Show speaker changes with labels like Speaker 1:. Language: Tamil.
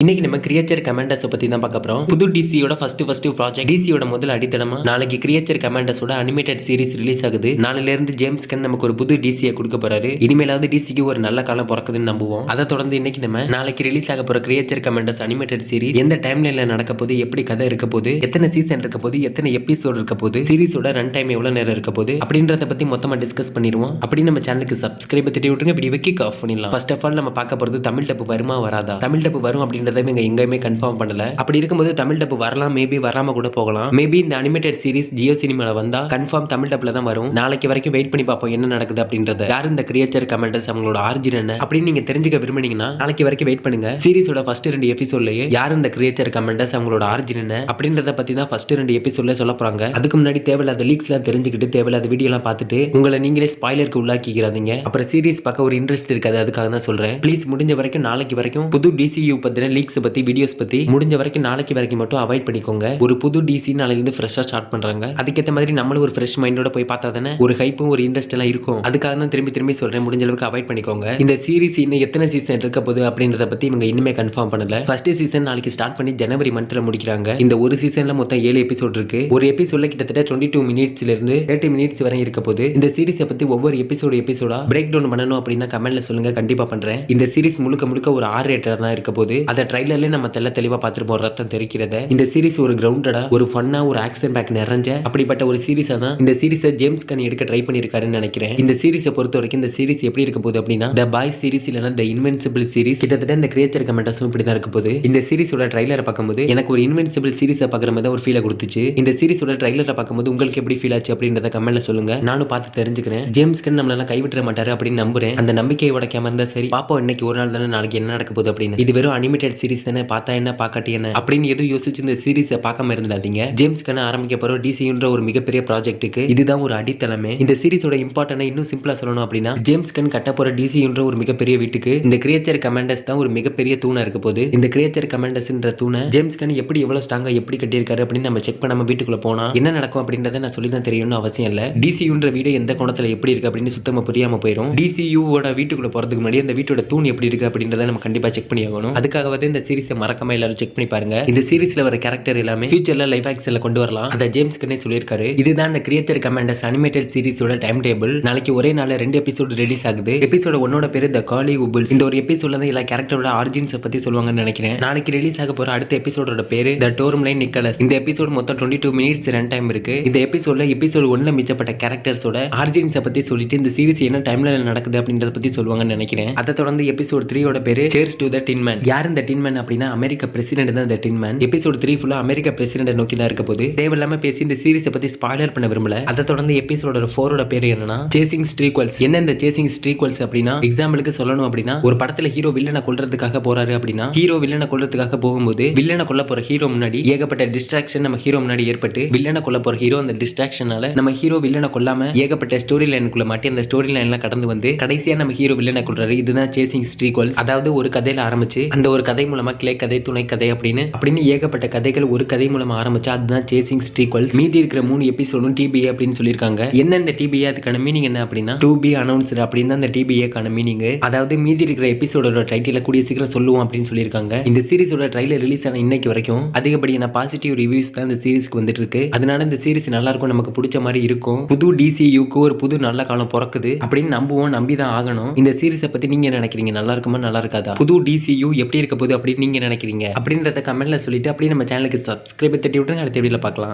Speaker 1: இன்னைக்கு நம்ம கிரியேச்சர் கமாண்டர்ஸ் பத்தி தான் பார்க்க போறோம். புது டிசியோட ஃபர்ஸ்ட் ப்ராஜெக்ட் டிசியோட முதல் அடித்தளமா நாளைக்கு கிரியேச்சர் கமாண்டர்ஸோட அனிமேட்டட் சீரிஸ் ரிலீஸ் ஆகுது. நாளையில இருந்து ஜேம்ஸ் கன் நமக்கு ஒரு புது டிசியை கொடுக்க போறாரு. இனிமேலாவது டிசிக்கு ஒரு நல்ல காலம் பிறக்குதுன்னு நம்புவோம். அதை தொடர்ந்து இன்னைக்கு நம்ம நாளைக்கு ரிலீஸ் ஆக போற கிரியேச்சர் கமாண்டர்ஸ் அனிமேட்டட் சீரிஸ் எந்த டைம்லைன்ல நடக்க போகுது, எப்படி கதை இருக்க போகுது, எத்தனை சீசன் இருக்க போகுது, எத்தனை எபிசோட் இருக்க போகுது, சீரிஸோட ரன் டைம் எவ்வளவு நேரம் இருக்க போகுது அப்படின்றத பத்தி மொத்தமா டிஸ்கஸ் பண்ணிடுவோம். அப்படி நம்ம சேனலுக்கு சப்ஸ்கிரைப் தட்டி விட்டுருங்க. வீடியோவை கிக் ஆஃப் பண்ணிடலாம். ஃபர்ஸ்ட் ஆஃப் ஆல் நம்ம பார்க்க போறது தமிழ் டப்பு வருமா வராதா. தமிழ் டப்பு வரும் அப்படின்றத எங்கேயுமே கன்ஃபார்ம் பண்ணல. அப்படி இருக்கும்போது தமிழ் டப் வரலாம், மேபி வராம கூட போகலாம். மேபி இந்த அனிமேட்டட் சீரிஸ் ஜியோ சினிமால வந்தா கன்ஃபார்ம் தமிழ் டப்ல தான் வரும். நாளைக்கு வரைக்கும் வெயிட் பண்ணி பார்ப்போம் என்ன நடக்குது அப்படின்றத. யார் இந்த கிரியேச்சர் கமாண்டர்ஸ், அவங்களோட ஆரிஜின் என்ன அப்படின்னு நீங்க தெரிஞ்சுக்க விரும்புனீங்கன்னா நாளைக்கு வரைக்கும் வெயிட் பண்ணுங்க. சீரிஸோட ஃபர்ஸ்ட் 2 எபிசோட்லயே யார் இந்த கிரியேச்சர் கமாண்டர்ஸ், அவங்களோட ஆரிஜின் என்ன அப்படின்றத பத்தி தான் ஃபர்ஸ்ட் 2 எபிசோட்ல சொல்ல போறாங்க. அதுக்கு முன்னாடி தேவையில்லாத லீக்ஸ் எல்லாம் தெரிஞ்சுக்கிட்டு தேவையில்லாத வீடியோ எல்லாம் பார்த்துட்டு உங்களை நீங்களே ஸ்பாயிலருக்கு உள்ளாக்கிக்கிறாதீங்க. அப்புறம் சீரிஸ் பார்க்க ஒரு இன்ட்ரெஸ்ட் இருக்காது. அதுக்காக தான் சொல்றேன். ப்ளீஸ் முடிஞ்ச வரைக்கும் நாளைக்கு வரைக்கும் புது டிசியூ பத்தின லீக்ஸ் பத்தி வீடியோஸ் பத்தி முடிஞ்ச வரைக்கும் நாளைக்கு வரைக்கும் மட்டும் அவாய்ட் பண்ணிக்கோங்க. ஒரு புது டிசி நாளையில இருந்து ஃப்ரெஷ்ஷா ஸ்டார்ட் பண்றாங்க. அதுக்கேற்ற மாதிரி நம்மளும் ஒரு ஃப்ரெஷ் மைண்டோட போய் பார்த்தா தானே ஒரு ஹைப்பும் ஒரு இன்ட்ரெஸ்ட் எல்லாம் இருக்கும். அதுக்காக தான் திரும்பி சொல்றேன், முடிஞ்ச அளவுக்கு அவாய்ட் பண்ணிக்கோங்க. இந்த சீரிஸ் இன்னும் எத்தனை சீசன் இருக்க போகுது அப்படின்றத பத்தி இவங்க இன்னுமே கன்ஃபார்ம் பண்ணல. ஃபர்ஸ்ட் சீசன் நாளைக்கு ஸ்டார்ட் பண்ணி ஜனவரி மந்த்ல முடிக்கிறாங்க. இந்த ஒரு சீசன்ல மொத்தம் 7 எபிசோட் இருக்கு. ஒரு எபிசோட்ல கிட்டத்தட்ட 22 மினிட்ஸ்ல இருந்து 30 மினிட்ஸ் வரை இருக்க போகுது. இந்த சீரிஸை பத்தி ஒவ்வொரு எபிசோடா பிரேக் டவுன் பண்ணணும் அப்படின்னா கமெண்ட்ல சொல்லுங்க, கண்டிப்பா பண்றேன். இந்த சீரிஸ் முழுக்க ஒரு R ரேட்டர் தான் இருக்க போகுது. அதை ட்ரைலர்ல நம்ம தெளிவா பார்த்துருப்போம், ரத்தம் தெரிக்கிறத. இந்த சீரிஸ் ஒரு கிரவுண்டடா, ஒரு ஃபன்னா, ஒரு ஆக்ஷன் பேக் நிறைஞ்ச அப்படிப்பட்ட ஒரு சீரிஸா தான் இந்த சீரிஸை ஜேம்ஸ் கன் எடுக்க ட்ரை பண்ணிருக்காருன்னு நினைக்கிறேன். இந்த சீரிஸை பொறுத்த வரைக்கும் இந்த சீரிஸ் எப்படி இருக்க போகுது அப்படின்னா த பாய்ஸ் சீரிஸ் இல்லனா த இன்வென்சிபிள் சீரிஸ், கிட்டத்தட்ட இந்த கிரியேச்சர் கமாண்டர்ஸும் இப்படி தான் இருக்க போகுது. இந்த சீரிஸோட ட்ரைலரை பார்க்கும்போது எனக்கு ஒரு இன்வென்சிபிள் சீரிஸை பார்க்குற மாதிரி ஒரு ஃபீலை கொடுத்துச்சு. இந்த சீரிஸோட ட்ரைலரை பார்க்கும்போது உங்களுக்கு எப்படி ஃபீல் ஆச்சு அப்படின்றத கமெண்ட்ல சொல்லுங்க. நானும் பார்த்து தெரிஞ்சுக்கிறேன். ஜேம்ஸ் கன் நம்மளெல்லாம் கைவிட்டுற மாட்டாரு அப்படின்னு நம்புறேன். அந்த நம்பிக்கையை உடைக்காம இருந்தா சரி. பாப்போம் இன்னைக்கு ஒரு நாள் தானே, நாளைக்கு என்ன நடக்க போகுது அப்படின்னு. இது வெறும் அனிமேட்டட் சீரிஸ் தானே, பார்த்தா என்ன பார்க்காட்டி என்ன அப்படின்னு எதுவும் யோசிச்சு இந்த சீரிஸை பார்க்காம இருந்துடாதீங்க. ஜேம்ஸ் கன் ஆரம்பிக்க போற டிசின்ற ஒரு மிகப்பெரிய ப்ராஜெக்ட்டுக்கு இதுதான் ஒரு அடித்தளமே. இந்த சீரிஸோட இம்பார்ட்டன்ட் இன்னும் சிம்பிளா சொல்லணும் அப்படின்னா ஜேம்ஸ் கன் கட்ட போற டிசின்ற ஒரு மிகப்பெரிய வீட்டுக்கு இந்த கிரியேச்சர் கமாண்டர்ஸ் தான் ஒரு மிகப்பெரிய தூணா இருக்க போகுது. இந்த கிரியேச்சர் கமாண்டர்ஸ்ன்ற தூணை ஜேம்ஸ் கன் எப்படி எவ்வளவு ஸ்ட்ராங்கா எப்படி கட்டியிருக்காரு அப்படின்னு நம்ம செக் பண்ணாம வீட்டுக்குள்ள போனா என்ன நடக்கும் அப்படின்றத நான் சொல்லி தான் தெரியணும்னு அவசியம் இல்ல. டிசின்ற வீடு எந்த கோணத்துல எப்படி இருக்கு அப்படின்னு சுத்தமா புரியாம போயிடும். டிசியூவோட வீட்டுக்குள்ள போறதுக்கு முன்னாடி அந்த வீட்டோட தூண் எப்படி இருக்கு அப்படின்றத நம்ம கண்டிப்பா செக் பண்ணி ஆகணும். அதுக்காகவே இந்த சீரிஸை மறக்காம எல்லாரும் செக் பண்ணி பாருங்க. இந்த சீரிஸ்ல வர கேரக்டர் எல்லாமே ஃபியூச்சர்ல லைவ் ஆக்ஷன்ல கொண்டு வரலாம். அத ஜேம்ஸ் கன்னே சொல்லியிருக்காரு. இதுதான் இந்த கிரியேச்சர் கமாண்டர்ஸ் அனிமேட்டட் சீரிஸோட டைம் டேபிள். நாளைக்கு ஒரே நாள்ல 2 எபிசோட் ரிலீஸ் ஆகுது. எபிசோட 1 பேரு த காலி உபுல்ஸ். இந்த ஒரு எபிசோட்ல தான் எல்லா கேரக்டரோட ஆரிஜின்ஸ் பத்தி சொல்லுவாங்கன்னு நினைக்கிறேன். நாளைக்கு ரிலீஸ் ஆக போற அடுத்த எபிசோடோட பேரு த டோர்ம்லைன் நிக்கலஸ். இந்த எபிசோட் மொத்தம் 22 மினிட்ஸ் ரன் டைம் இருக்கு. இந்த எபிசோட்ல எபிசோட் 1ல மிச்சப்பட்ட கேரக்டர்ஸோட ஆரிஜின்ஸ் பத்தி சொல்லிட்டு இந்த சீரிஸ் என்ன டைம்லைன்ல நடக்குது அப்படின்றத பத்தி சொல்லுவாங்கன்னு நினைக்கிறேன். அதை தொடர்ந்து எபிசோட் 3 பேரு சேர்ஸ் டு த டின்மேன். யார் இந்த டின்மேன் அப்படின்னா அமெரிக்க பிரசிடென்ட் தான் இந்த டின்மேன். எபிசோட் 3 ஃபுல்லா அமெரிக்க பிரசிடென்ட் நோக்கி தான் இருக்க போது. தேவையில்லாம பேசி இந்த சீரிஸை பத்தி ஸ்பாயிலர் பண்ண விரும்பல. அதை தொடர்ந்து எபிசோட 4 பேரு என்னன்னா சேசிங் ஸ்ட்ரீக்வல்ஸ். என்ன இந்த சேசிங் ஸ்ட்ரீக்வல்ஸ் அப்படின்னா எக்ஸாம்பிளுக்கு சொல்லணும் அப்படின்னா ஒரு படத்துல ஹீரோ வில்லனை கொல்றதுக்காக போறாரு அப்படின்னா ஹீரோ வில்லனை கொல்றதுக்காக போகும்போது வில்லனை கொல்ல போற ஹீரோ முன்னாடி ஏகப்பட்ட டிஸ்ட்ராக்ஷன் நம்ம ஹீரோ முன்னாடி ஏற்பட்டு வில்லனை கொல்ல போற ஹீரோ அந்த டிஸ்ட்ராக்ஷனால நம்ம ஹீரோ வில்லனை கொல்லாம ஏகப்பட்ட ஸ்டோரி லைனுக்குள்ள மாட்டி அந்த ஸ்டோரி லைன்ல கடந்து வந்து கடைசியா நம்ம ஹீரோ வில்லனை கொல்றாரு. இதுதான் சேசிங் ஸ்ட்ரீக்வல்ஸ். அதாவது ஒரு கதையில ஆரம்பிச்சு அந்த ஒரு கதை மூலமா கிளை கதை, துணை கதை அப்படின்னு ஏகப்பட்ட கதைகள் ஒரு கதை மூலமா ஆரம்பிச்சா அதுதான் சேசிங் ஸ்ட்ரீக்வல்ஸ். மீதி இருக்கிற 3 எபிசோடும் டிபிஏ அப்படின்னு சொல்லியிருக்காங்க. என்ன இந்த டிபிஏ, அதுக்கான மீனிங் என்ன அப்படின்னா டு பி அனௌன்ஸ்டு அப்படின்னு தான் இந்த டிபிஏக்கான மீனிங். அதாவது மீதி இருக்கிற எபிசோடோட டைட்டில கூடிய சீக்கிரம் சொல்லுவோம் அப்படின்னு சொல்லியிருக்காங்க. இந்த சீரிஸோட ட்ரைலர் ரிலீஸ் ஆன இன்னைக்கு வரைக்கும் அதிகப்படியான பாசிட்டிவ் ரிவ்யூஸ் தான் இந்த சீரிஸ்க்கு வந்துட்டு இருக்கு. அதனால இந்த சீரிஸ் நல்லா இருக்கும், நமக்கு பிடிச்ச மாதிரி இருக்கும். புது டிசியூக்கு ஒரு புது நல்ல காலம் பிறக்குது அப்படின்னு நம்புவோம், நம்பி தான் ஆகணும். இந்த சீரிஸை பத்தி நீங்க நினைக்கிறீங்க, நல்லா இருக்குமா நல்லா இருக்காதா, புது டிசியூ எப்படி இருக்க போகுது அப்படின்னு நீங்க நினைக்கிறீங்க அப்படின்றத கமெண்ட்ல சொல்லிட்டு அப்படியே நம்ம சேனலுக்கு சப்ஸ்கிரைப் தட்டி விட்டுருங்க. அடுத்த வீடியோல பார்க்கலாம்.